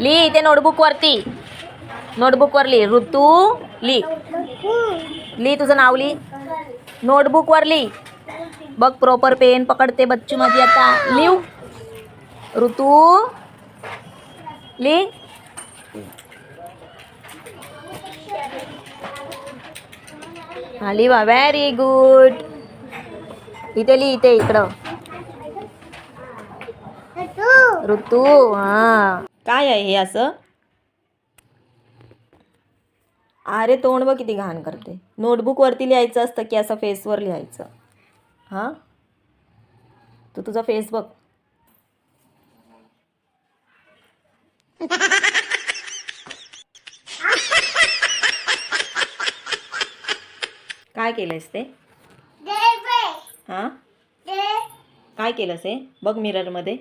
लिही इथे नोटबुकवरती. नोटबुकवर लिही. ऋतू लिही. लिही तुझं नाव लिही. नोटबुकवर लिही. बघ प्रॉपर पेन पकडते बच्चू माझी आता. लिहू. ऋतू लिही. हा लिहा. Very good. इथे लिही. इथे इकडं. ऋतू. हा काय आहे हे असं? अरे तोंड बघ किती घाण करते. नोटबुक वरती लिहायचं असतं की असं फेसवर लिहायचं? हा तू तुझा फेस बघ. काय केलंयस ते? हा काय केलंस हे? बघ मिरर मध्ये.